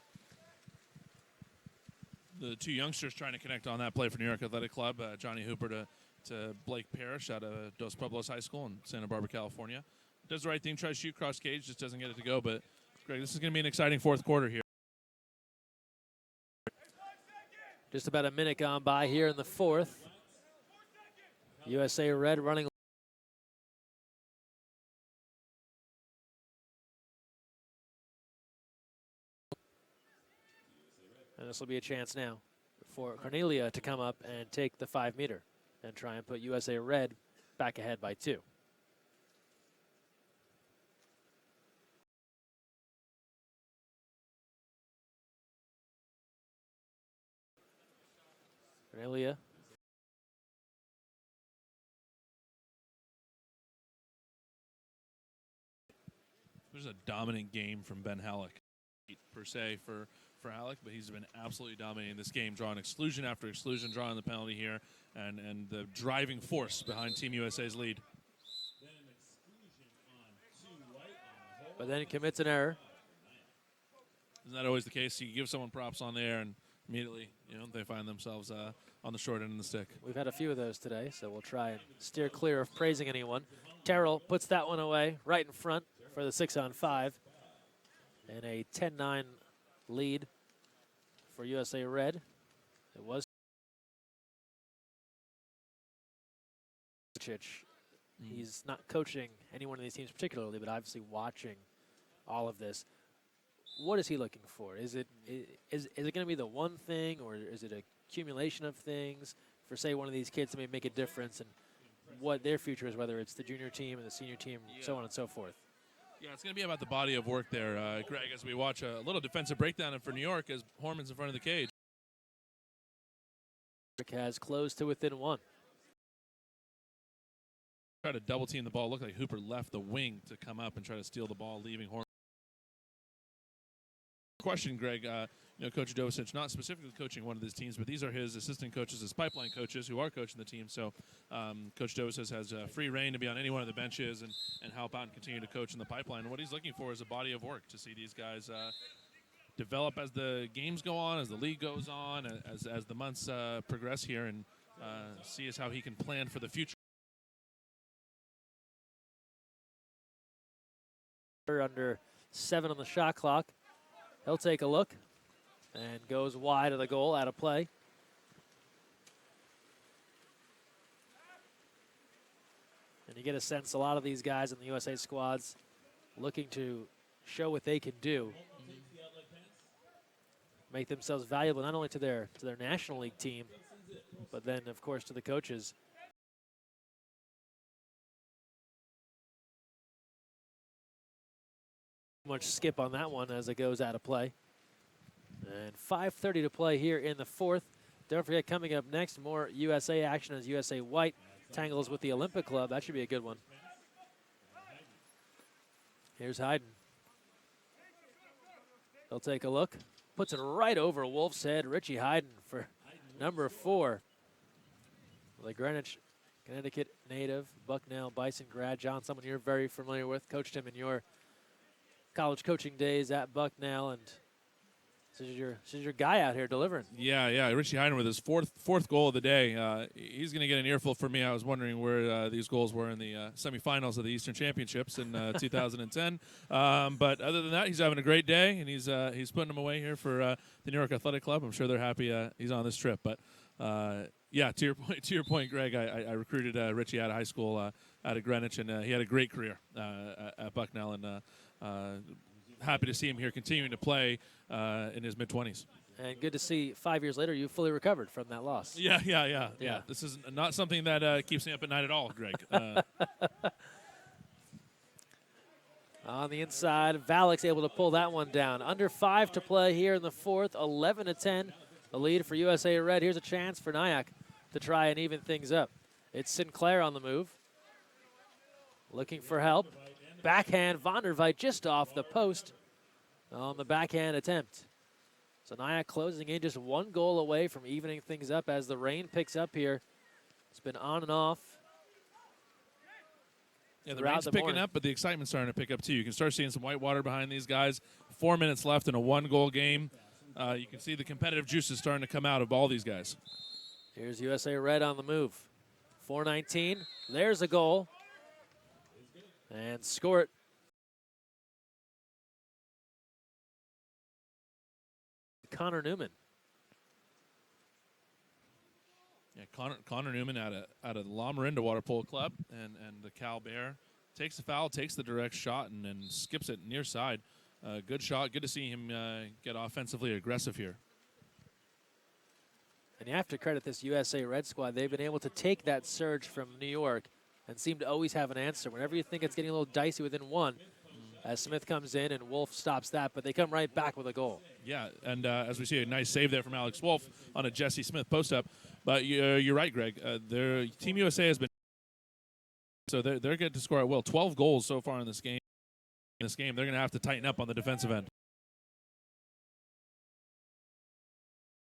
Speaker 2: The two youngsters trying to connect on that play for New York Athletic Club. Johnny Hooper to Blake Parrish out of Dos Pueblos High School in Santa Barbara, California. Does the right thing, tries to shoot cross cage, just doesn't get it to go. But, Greg, this is going to be an exciting fourth quarter here.
Speaker 1: Just about a minute gone by here in the fourth. USA Red running. And this will be a chance now for Cornelia to come up and take the 5-meter and try and put USA Red back ahead by 2. Cornelia.
Speaker 2: There's a dominant game from Ben Halleck, per se, for Halleck, but he's been absolutely dominating this game, drawing exclusion after exclusion, drawing the penalty here, and the driving force behind Team USA's lead.
Speaker 1: But then he commits an error.
Speaker 2: Isn't that always the case? You give someone props on there, and immediately, they find themselves on the short end of the stick.
Speaker 1: We've had a few of those today, so we'll try and steer clear of praising anyone. Terrell puts that one away right in front for the 6-on-5. And a 10-9 lead for USA Red. It was He's not coaching any one of these teams particularly, but obviously watching all of this. What is he looking for? Is it going to be the one thing, or is it a accumulation of things for, say, one of these kids to make a difference and what their future is, whether it's the junior team and the senior team, so on and so forth?
Speaker 2: Yeah, it's going to be about the body of work there, Greg, as we watch a little defensive breakdown for New York as Horman's in front of the cage.
Speaker 1: Has closed to within 1.
Speaker 2: Try to double team the ball. Looked like Hooper left the wing to come up and try to steal the ball, leaving Horman. Question, Greg, Coach Dovicic, not specifically coaching one of these teams, but these are his assistant coaches, his pipeline coaches who are coaching the team. So Coach Dovicic has free reign to be on any one of the benches and help out and continue to coach in the pipeline. And what he's looking for is a body of work to see these guys develop as the games go on, as the league goes on, as the months progress here, and see as how he can plan for the future.
Speaker 1: Under 7 on the shot clock. He'll take a look and goes wide of the goal, out of play. And you get a sense a lot of these guys in the USA squads looking to show what they can do. Make themselves valuable not only to their National League team, but then, of course, to the coaches. Much skip on that one as it goes out of play. And 5:30 to play here in the fourth. Don't forget, coming up next, more USA action as USA White tangles with the Olympic Club. That should be a good one. Here's Hayden. He'll take a look. Puts it right over Wolf's head. Richie Hayden for number 4. The Greenwich, Connecticut native, Bucknell Bison grad. John, someone you're very familiar with. Coached him in your college coaching days at Bucknell, and this is your guy out here delivering.
Speaker 2: Yeah. Richie Hayden with his fourth goal of the day. He's going to get an earful from me. I was wondering where these goals were in the semifinals of the Eastern Championships in 2010. But other than that, he's having a great day, and he's putting them away here for the New York Athletic Club. I'm sure they're happy he's on this trip. But yeah, to your point, Greg, I recruited Richie out of high school out of Greenwich, and he had a great career at Bucknell, and happy to see him here continuing to play in his mid-20s.
Speaker 1: And good to see 5 years later you fully recovered from that loss.
Speaker 2: Yeah. This is not something that keeps me up at night at all, Greg.
Speaker 1: On the inside, Valek's able to pull that one down. Under 5 to play here in the fourth, 11-10. The lead for USA Red. Here's a chance for NYAC to try and even things up. It's Sinclair on the move. Looking for help. Backhand, Vonderveit just off the post on the backhand attempt. So NYAC closing in just 1 goal away from evening things up as the rain picks up here. It's been on and off.
Speaker 2: Yeah, the rain's picking up, but the excitement's starting to pick up too. You can start seeing some white water behind these guys. 4 minutes left in a 1-goal game. You can see the competitive juices starting to come out of all these guys.
Speaker 1: Here's USA Red on the move. 4:19. There's a goal. And score it. Connor Newman.
Speaker 2: Yeah, Connor Newman out of La Marinda Water Polo Club, and the Cal Bear takes the foul, takes the direct shot, and then skips it near side. Good shot. Good to see him get offensively aggressive here.
Speaker 1: And you have to credit this USA Red squad. They've been able to take that surge from New York and seem to always have an answer. Whenever you think it's getting a little dicey within one, as Smith comes in and Wolf stops that, but they come right back with a goal.
Speaker 2: Yeah, and as we see, a nice save there from Alex Wolf on a Jesse Smith post-up. But you're right, Greg. Their Team USA has been so they're good to score at will. 12 goals so far in this game. They're going to have to tighten up on the defensive end.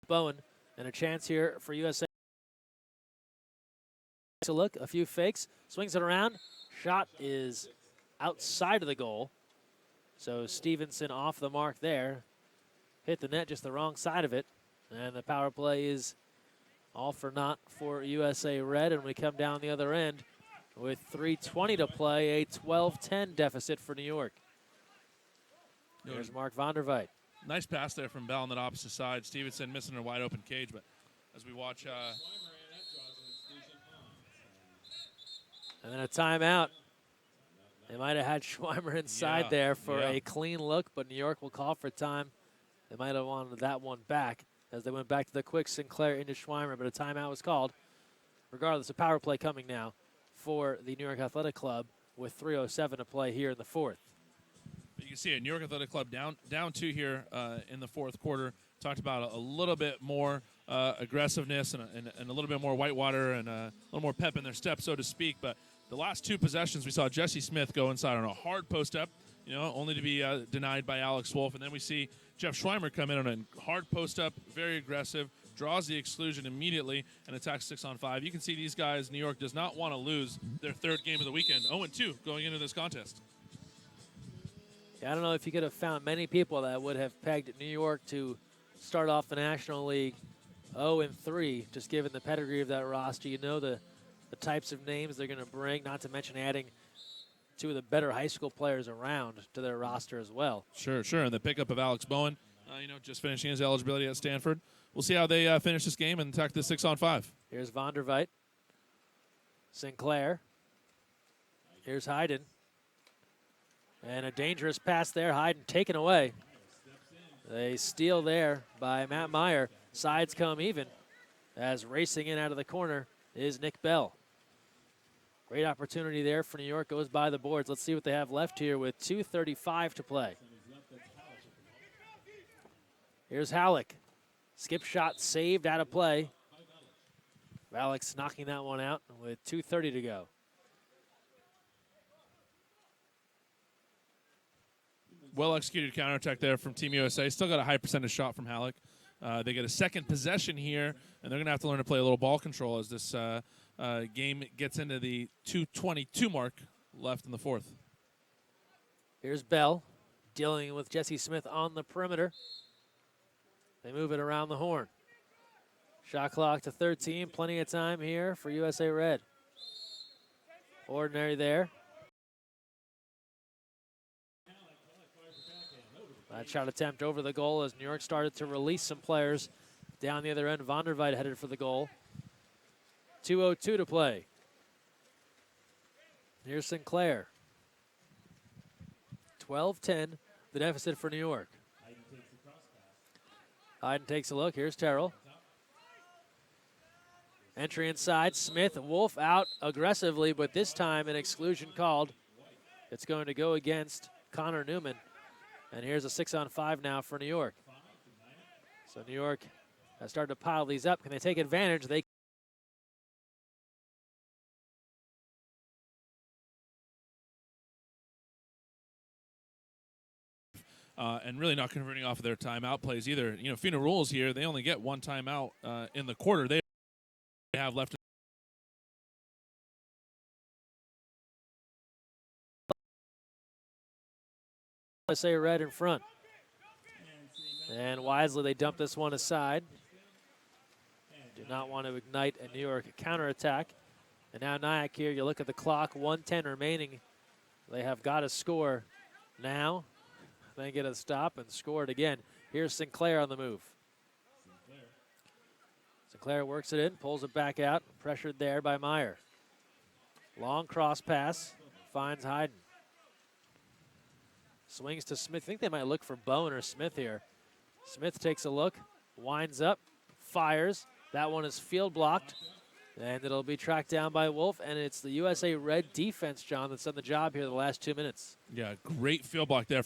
Speaker 1: Bowen, and a chance here for USA. Takes a look, a few fakes, swings it around. Shot is outside of the goal. So Stevenson off the mark there. Hit the net just the wrong side of it. And the power play is all for naught for USA Red. And we come down the other end with 3:20 to play, a 12-10 deficit for New York. There's Mark Vonderveit.
Speaker 2: Nice pass there from Bell on that opposite side. Stevenson missing a wide open cage, but as we watch...
Speaker 1: and then a timeout. They might have had Schweimer inside there for a clean look, but New York will call for time. They might have wanted that one back as they went back to the quick Sinclair into Schweimer, but a timeout was called. Regardless, a power play coming now for the New York Athletic Club with 3:07 to play here in the fourth.
Speaker 2: You can see it, New York Athletic Club down 2 here in the fourth quarter. Talked about a little bit more aggressiveness and a little bit more whitewater and a little more pep in their step, so to speak. But the last 2 possessions, we saw Jesse Smith go inside on a hard post-up, only to be denied by Alex Wolf. And then we see Jeff Schweimer come in on a hard post-up, very aggressive, draws the exclusion immediately, and attacks 6-on-5. You can see these guys, New York does not want to lose their 3rd game of the weekend, 0-2 going into this contest.
Speaker 1: Yeah, I don't know if you could have found many people that would have pegged New York to start off the National League 0-3, just given the pedigree of that roster. You know the types of names they're going to bring, not to mention adding 2 of the better high school players around to their roster as well.
Speaker 2: Sure. And the pickup of Alex Bowen, just finishing his eligibility at Stanford. We'll see how they finish this game and attack the 6-on-5.
Speaker 1: Here's Vonderveit. Sinclair. Here's Hayden. And a dangerous pass there. Hayden taken away. They steal there by Matt Meyer. Sides come even as racing in out of the corner is Nick Bell. Great opportunity there for New York. Goes by the boards. Let's see what they have left here with 2:35 to play. Here's Halleck. Skip shot saved out of play. Alex knocking that one out with 2:30 to go.
Speaker 2: Well-executed counterattack there from Team USA. Still got a high percentage shot from Halleck. They get a second possession here, and they're going to have to learn to play a little ball control as this game gets into the 2:22 mark left in the fourth.
Speaker 1: Here's Bell dealing with Jesse Smith on the perimeter. They move it around the horn. Shot clock to 13. Plenty of time here for USA Red. Ordinary there. That shot attempt over the goal as New York started to release some players down the other end. Vonderveit headed for the goal. 2:02 to play. Here's Sinclair. 12-10, the deficit for New York. Hayden takes a look. Here's Terrell. Entry inside. Smith, Wolf out aggressively, but this time an exclusion called. It's going to go against Connor Newman. And here's a 6-on-5 now for New York. So New York has started to pile these up. Can they take advantage? They
Speaker 2: and really not converting off of their timeout plays either. You know, FINA rules here, they only get one timeout in the quarter. They have left.
Speaker 1: USA Red in front. And wisely, they dump this one aside. Do not want to ignite a New York counterattack. And now NYAC here, you look at the clock, 1:10 remaining. They have got to score now. Then get a stop and score it again. Here's Sinclair on the move. Sinclair works it in, pulls it back out. Pressured there by Meyer. Long cross pass, finds Hayden. Swings to Smith. I think they might look for Bowen or Smith here. Smith takes a look, winds up, fires. That one is field blocked, and it'll be tracked down by Wolf, and it's the USA Red defense, John, that's done the job here the last 2 minutes.
Speaker 2: Yeah, great field block there.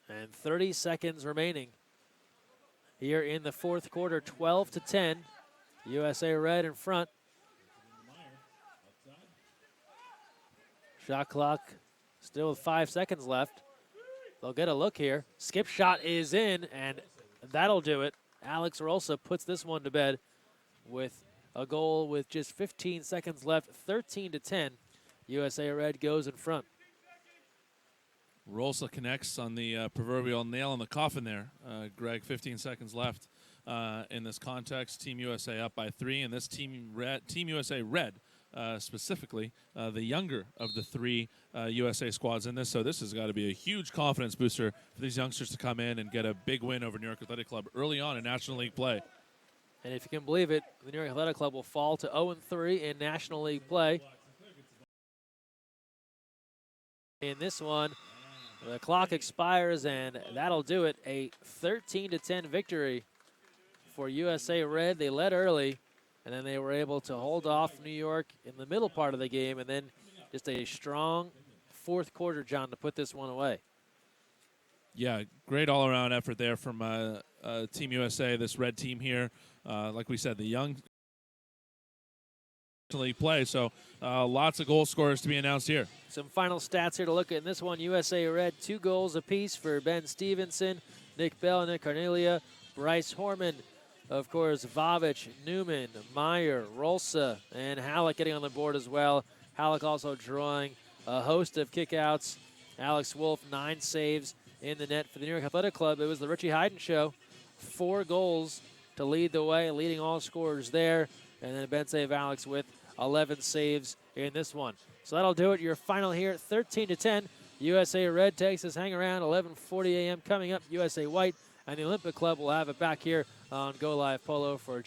Speaker 1: And 30 seconds remaining here in the fourth quarter, 12-10. USA Red in front. Shot clock still with 5 seconds left. They'll get a look here. Skip shot is in, and that'll do it. Alex Rolsa puts this one to bed with a goal with just 15 seconds left, 13-10. USA Red goes in front.
Speaker 2: Rolsa connects on the proverbial nail in the coffin there. Greg, 15 seconds left in this context. Team USA up by 3, and this Team USA Red specifically, the younger of the 3 USA squads in this. So this has got to be a huge confidence booster for these youngsters to come in and get a big win over New York Athletic Club early on in National League play.
Speaker 1: And if you can believe it, the New York Athletic Club will fall to 0-3 in National League play. In this one, the clock expires, and that'll do it. A 13-10 victory for USA Red. They led early, and then they were able to hold off New York in the middle part of the game, and then just a strong fourth quarter, John, to put this one away.
Speaker 2: Yeah, great all-around effort there from Team USA, this red team here. Like we said, the young league play, so lots of goal scorers to be announced here.
Speaker 1: Some final stats here to look at in this one. USA Red, 2 goals apiece for Ben Stevenson, Nick Bell, Nick Cornelia, Bryce Horman, of course, Vavich, Newman, Meyer, Rolsa, and Halleck getting on the board as well. Halleck also drawing a host of kickouts. Alex Wolf, 9 saves in the net for the New York Athletic Club. It was the Richie Hayden show. 4 goals to lead the way, leading all scorers there. And then Ben save Alex with 11 saves in this one. So that'll do it. Your final here, 13-10. USA Red takes us. Hang around, 11:40 a.m. coming up. USA White and the Olympic Club will have it back here on Go Live Polo for